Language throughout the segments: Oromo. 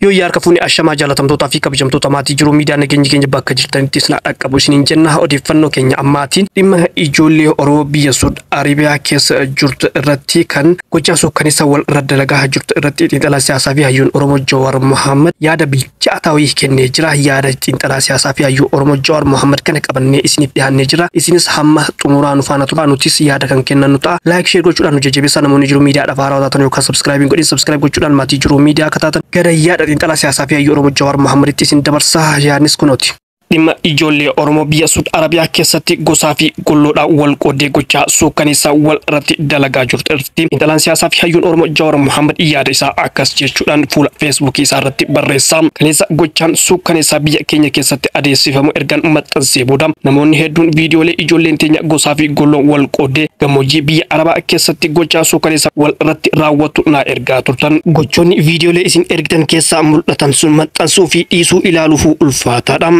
Yoo yaarka fuuni ashamaa jaalatamtoota fi kabajamtoota maatii jiru miidiyaa nageenya keenya bakka jirtanitti isna dhaqqabu isiniin jenna odeeffannoo keenya ammaatiin dhimma ijoollee Oromoo biyya Saudi Arabiyaa keessa jirtu irratti kan gochaa suukkanneessaa wal irra dalagaa jirtu irratti xiinxalaa siyaasaa fi hayyuun Oromoo Jawaar Mohaammed yaada bilchaataawii kennee jira. Yaada xiinxalaa siyaasaa fi hayyuu Oromoo Jawaar Mohaammed kana qabannee isiniif dhiyaannee jira. Isinis hamma xumuraan faana turaa nutis yaada kan kennan ta'a. Laayik sheer gochuudhaan nu jajjabeessaa namoonni jiru miidiyaadhaaf haaraa taatan yookaan sabskiraayibii godhin sabskiraayib gochuudhaan maatii jiru miidiyaa akka taatan gara yaada xiinxalaa siyaasaa fi hayyuu Oromoo Jawaar Mohaammed isin dabarsaa yaadnis kunooti. Dhimma ijoollee Oromoo biyya Saudi Arabiyaa keessatti gosaa fi golloodhaan wal qoodee gochaa suukkanneessaa wal irratti dalagaa jirtu irratti xiinxalaan siyaasaa fi hayyuun Oromoo Jawaar Mohaammed yaada isaa akkas jechuudhaan fuula feesbuukii isaa irratti barreessa. Kaleessa gochaan suukkanneessaa biyya keenya keessatti adeemsifamu ergan maxxansee booda namoonni hedduun viidiyoolee ijoolleen teenya gosaa fi golloon wal qoodee gammoojjii biyya Arabaa keessatti gochaa suukkanneessaa wal irratti raawwatu na ergaa turtan. Gochoonni viidiyoolee isin ergitan keessaa mul'atan sun maxxansuu fi dhiisuu ilaaluuf ulfaataadha.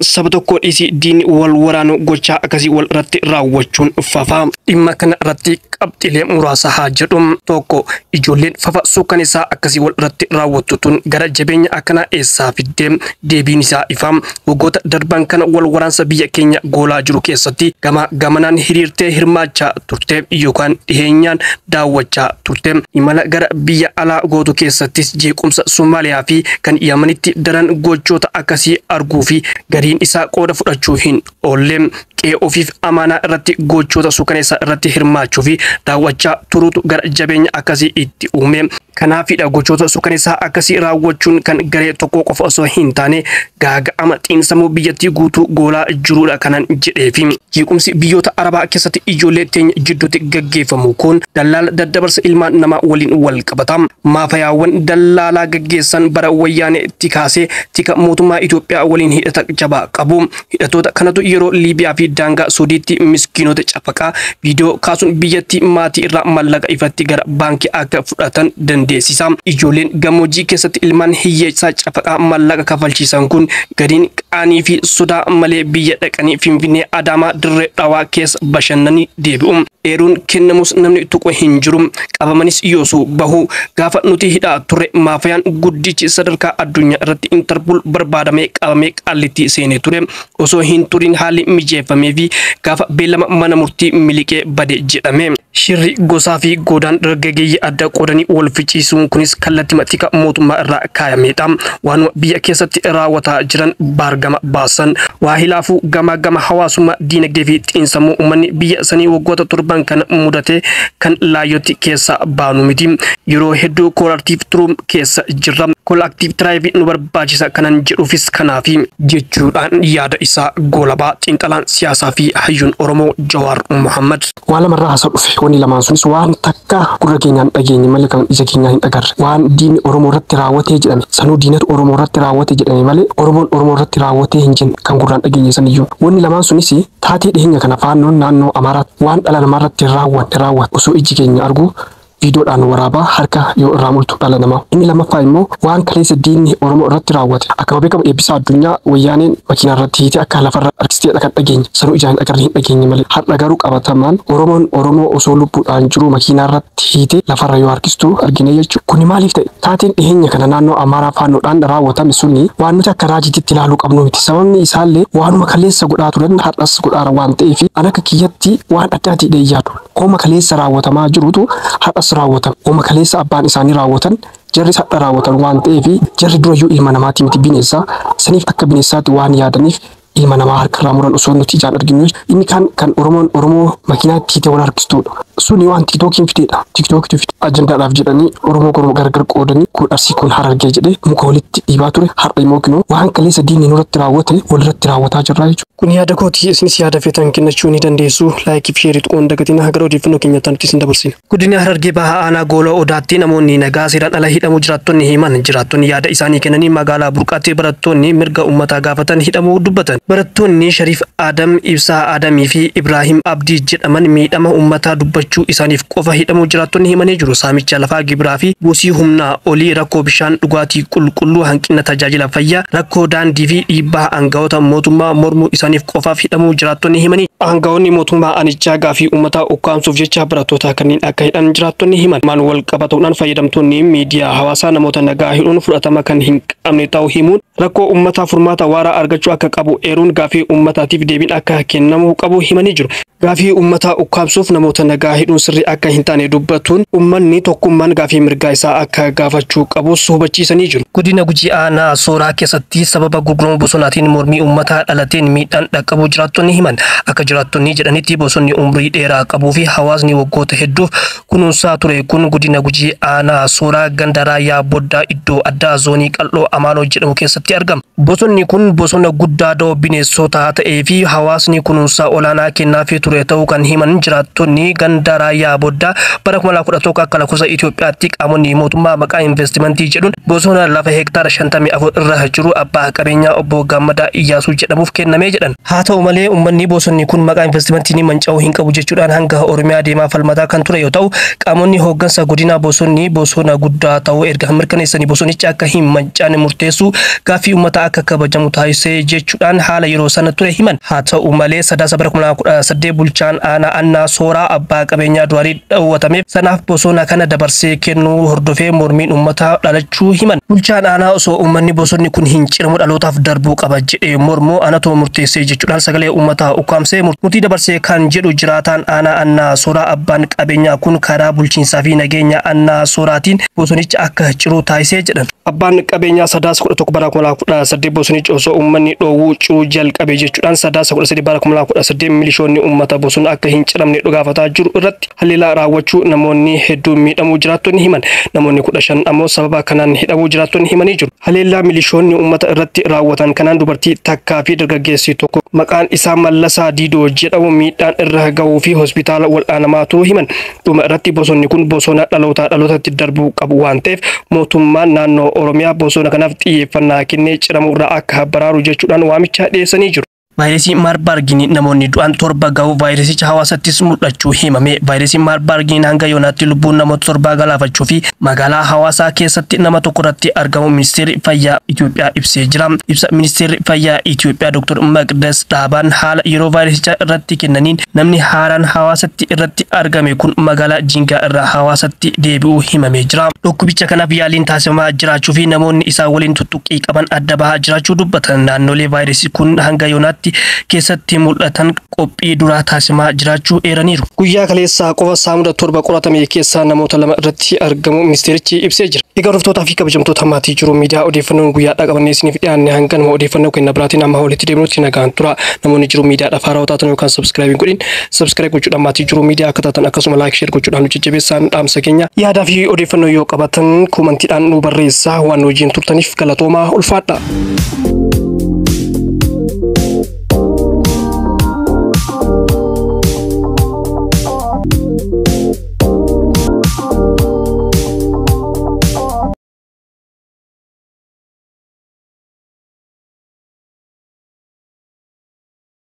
Saba tokko dhiisii diin wal waraanu gochaa akkasii wal irratti raawwachuun fafa. Dhimma kana irratti qabxiilee muraasa haa jedhu. Tokko ijoolleen fafa suukkanneessaa akkasii wal irratti raawwattu tun gara jabeenya akkanaa eessaa fiddee deebiin isaa ifa. Waggoota darban kana wal waraansa biyya keenya goolaa jiru keessatti gama gamanaan hiriirtee hirmaachaa turte yookaan dhiheenyaan daawwachaa turte. Imala gara biyya alaa gootu keessattis jeequmsa Somaaliyaa fi kan Yamanitti daran gochoota akkasii arguu fi gariin isaa qooda fudhachuu hin oolle. Qe'ee ofiif amaanaa irratti gochoota suukkanneessaa irratti hirmaachuu fi daawwachaa turuutu gara jabeenya akkasii itti uume. Kanaafidha gochoota suukkanneessaa akkasii raawwachuun kan garee tokko qofa osoo hin taane gaaga'ama xiinsammuu biyyattii guutuu goolaa jiruudha kanan jedheefi. Jeequmsi biyyoota Arabaa keessatti ijoollee teenya jidduutti gaggeeffamu kun dallaala daddabarsa ilmaan namaa waliin wal qabata. Maafiyaawwan dallaalaa gaggeessan bara wayyaanee itti kaasee tika mootummaa Itoophiyaa waliin hidhata jabaa qabu. Hidhatoota kanatu yeroo Liibiyaa fi daangaa Suudiitti miskiinota cafaqaa viidiyoo kaasuun biyyattii maatii irraa mallaqa ifatti gara baankii akka fudhatan dandeessisa. Ijoolleen gammoojjii keessatti ilmaan hiyyeessaa cafaqaa mallaqa kafalchiisan kun gadiin qaanii fi sodaa malee biyya dhaqanii Finfinnee Adaamaa Dirree Dhawaa keessa bashannanii deebi'u. Eeruun kennamus namni tuqu hin jiru. Qabamanis yoosuu bahu gaafa nuti hidhaa turre maafiyaan guddichi sadarkaa addunyaa irratti Interpol barbaadamee qabamee qallitti seenee ture. Osoo hin turin haalli mijeeffamee fi gaafa beellama mana murtii miliqee bade jedhame. Shirri gosaa fi goodaan dargaggeeyyii adda qoodanii wal ficiisuun kunis kallattii matika mootummaa irraa kaayamedha. Waanuma biyya keessatti raawwataa jiran baargama baasan waa hilaafuu gama hawaasummaa diinagdee fi xiinsammuu uummanni biyya sanii waggoota torban kan mudate kan laayyootti keessa baanu miti. Yeroo hedduu koolaktiif turuun keessa jirra. Koolaktiif tiraayibii nu barbaachisa kanan jedhuufis kanaafi jechuudhaan yaada isaa goolabaa xiinxalaan siyaasaa fi hayyuun Oromoo Jawaar Mohaammed. Waan lamarraa haasa dhufe wanni lamaan sunis waan takka gurra keenyaan dhageenye malee kan ija keenyaa hin agarre. Waan diinni Oromoo irratti raawwatee jedhame sanuu diinatu Oromoo irratti raawwate jedhame malee Oromoon Oromoo irratti raawwatee hin jenne kan gurraan dhageenye saniyyuu. Wanni lamaan sunis taatee dhiheenya kana faannoon naannoo Amaaraatti waan dhala namaa irratti raawwate osoo iji keenya argu viidiyoodhaan waraabaa harka yoo irraa mul'atu dhala namaa. Inni lammaffaa immoo waan kaleessa diinni Oromoo irratti raawwate akkuma beekamu eebbisaa addunyaa wayyaaneen makiinaa irratti hiite akka lafarra harkisteedha kan dhageenye sanuu ijaan agarre hin dhageenye malee har'a garuu qabatamaan Oromoon Oromoo osoo lubbuudhaan jiru makiinaa irratti hiite lafarra yoo harkistu argine jechuudha. Kuni maaliif ta'e? Taateen dhiheenya kana naannoo Amaaraa faannoodhaan raawwatame suni waan nuti akka raajiitti ilaaluu qabnu miti. Sababni isaallee waanuma kaleessa godhaa turan har'as godhaara waan ta'eef an akka kiyyatti waan addaati dheeyyaatu. Qooma kaleessa raawwatamaa jirutu har'as raawwatan. Qooma kaleessa abbaan isaanii raawwatan jarri sadha raawwatan waan ta'eef jarri durayyuu ilma namaati miti bineensa. Saniif akka bineensaatti waan yaadaniif ilma namaa harkarraa muran osoo nuti ijaan arginu. Inni kan Oromoo makiinaatti hiitee wal harkistuudha. Suni waan tiktookiin fideedha. Tiktookitu fide ajandaadhaaf jedhanii Oromoo gargar qoodanii kun Arsii kun Harargee jedhee muka walitti dhiibaa ture. Har'a immoo kinoo waan kaleessa diinni nurratti raawwate walirratti raawwataa jirra jechuudha. Kun yaada kooti isinis yaada feetan kennachuu ni dandeessu. Laayikii fi sheerii tuquun dagatina gara odeeffannoo keenyatti nuti isin dabarsina. Godina Harargee bahaa aanaa Gooloo Odaatti namoonni nagaa seeraan ala hidhamuu jiraattonni himan. Jiraattonni yaada isaanii kennanii magaalaa Burqaatii barattoonni mirga uummataa gaafatan hidhamuu dubbatan. Barattoonni Shariif Adam, Ibsaa Adamii fi Ibrahim Abdii jedhaman miidhama uummataa dubbachuu isaaniif qofa hidhamuu jiraattonni himanii jiru. Saamicha lafaa gibiraa fi buusii humnaa olii, rakkoo bishaan dhugaatii qulqulluu, hanqina tajaajila fayyaa, rakkoo daandii fi dhiibbaa aangawoota mootummaa mormuu isaaniif qofaaf hidhamuu jiraattonni himanii. Aangawoonni mootummaa anichaa gaafii uummataa ukkaamsuuf jecha barattoota kanneen akka hidhan jiraattonni himan. Maan wal qabatuudhaan fayyadamtoonni miidiyaa hawaasaa namoota nagaa hidhuun fudhatama kan hin qabne ta'uu himuun rakkoo uummataa furmaata waaraa argachuu akka qabu eeruun gaafii uummataatiif deebiin akka kennamuu qabu himanii jiru. Gaafii uummataa ukkaamsuuf namoota nagaa hidhuun sirrii akka hin taane dubbatuun uummanni tokkummaan gaafii mirgaa isaa akka gaafachuu qabus hubachiisanii jiru. Godina Gujii aanaa Sooraa keessatti sababa gurgurama bosonaatiin mormii uummataa dhalateen miidhaan dhaqqabuu jiraattonni himan. Akka jiraattonni jedhanitti bosonni umrii dheeraa qabuu fi hawaasni waggoota hedduuf kunuunsaa ture kun godina Gujii aanaa Sooraa ganda Raayyaa Boddaa iddoo addaa zoonii Qal'oo Amaanoo jedhamu keessatti argama. Bosonni kun bosona guddaa da'oo bineensotaa ta'ee fi hawaasni kunuunsaa olaanaa kennaafii ture ta'uu kan himan jiraattonni ganda Raayyaa Boddaa bara 2011 akka lakkoofsa Itoophiyaatti qaamonni mootummaa maqaa investimentii jedhuun bosona lafa hektaara 54 irra jiru abbaa qabeenyaa obbo Gammadaa Iyyaasuu jedhamuuf kennamee jedhan. Haa ta'u malee uummanni bosonni kun maqaa investimentiin manca'uu hin qabu jechuudhaan hanga Oromiyaa deemaa falmataa kan ture yoo ta'u, qaamonni hooggansa godina bosonni bosona guddaa ta'uu erga mirkaneessanii bosonicha akka hin mancaane murteessuu gaafii uummataa akka kabajamu taasisee jechuudhaan haala yeroo sana ture himan. Haa ta'u malee sadaasa bara 2018 bulchaan aanaa Sooraa abbaa qabeenyaa du'aarii dhawwatameef sanaaf bosona kana dabarsee kennuu hordofee mormiin uummataa dhalachuu himan. Bulchaan aanaa osoo uummanni bosonni kun hin ciramu dhalootaaf darbuu qaba jedhee mormoo anatoo murteessee jechuudhaan sagalee uummataa ukkaamsee murtii dabarsee kan jedhu jiraataan aanaa Sooraa abbaan qabeenyaa kun karaa bulchiinsaa fi nageenya aanaa Sooraatiin bosonicha akka ciru taasisee jedhan. Abbaan qabeenyaa sadaasa 11 bara 2018 bosonicha osoo uummanni dhoowwuu ciruu jalqabe jechuudhaan sadaasa 13 bara 2018 milishoonni uummata bosona akka hin ciramne dhugaafataa jiru irratti haleellaa raawwachuu namoonni hedduun miidhamuu jiraattonni himan. Namoonni 15 ammoo sababa kanaan hidhamuu jiraattonni himanii jiru. Haleellaa milishoonni uummata irratti raawwatan kanaan dubartii takkaa fi dargaggeessi tokko maqaan isaa Mallasaa Diidoo jedhamu miidhaan irra gahuu fi hospitaala wal'aanamaatu himan. Dhuma irratti bosonni kun bosona dhalootatti darbuu qabu waan ta'eef mootummaan naannoo Oromiyaa bosona kanaaf xiyyeeffannaa kennee ciramurraa akka baraaru jechuudhaan waamicha dhiyeessanii jiru. Vaayirasii Maarbargiin namoonni du'an 7 ga'uu vaayirasicha hawaasattis mul'achuu himame. Vaayirasii Maarbargiin hanga yoonaatti lubbuun namoota 7 galaafachuu fi magaalaa hawaasaa keessatti nama tokko irratti argamu ministeerri fayyaa Itoophiyaa ibsee jira. Ibsa ministeerri fayyaa Itoophiyaa Dr. Maqdas Dhaabaan haala yeroo vaayirasicha irratti kennaniin namni haaraan hawaasatti irratti argame kun magaalaa Jingaa irraa hawaasatti deebi'uu himamee jira. Dhukkubicha kanaaf yaaliin taasifamaa jiraachuu fi namoonni isaa waliin tuttuqqii qaban adda bahaa jiraachuu dubbatan. Naannolee vaayirasii kun hanga yoonaatti keessatti mul'atan qophii duraa taasifamaa jiraachuu eeraniiru. Guyyaa kaleessaa qofa saamuda 7 qoratame keessaa namoota 2 irratti argamu ministeerichi ibsee jira. Egaa hordoftoota fi kabajamtoota maatii jiru miidiyaa odeeffannoon guyyaadhaa qabannee isiniif dhiyaanne hanga nama odeeffannoo kenna biraatiin amma walitti deebinutti nagaan tura. Namoonni jiru miidiyaadhaaf haaraa taatan yookaan subscribe godhin subscribe gochuudhaan maatii jiru miidiyaa akka taatan akkasuma like share gochuudhaan nu jajjabeessaan dhaamsa keenya yaadaa fi odeeffannoo yoo qabatan komantiidhaan nu barreessaa waan hojiin turtaniif galatoomaa ulfaadha.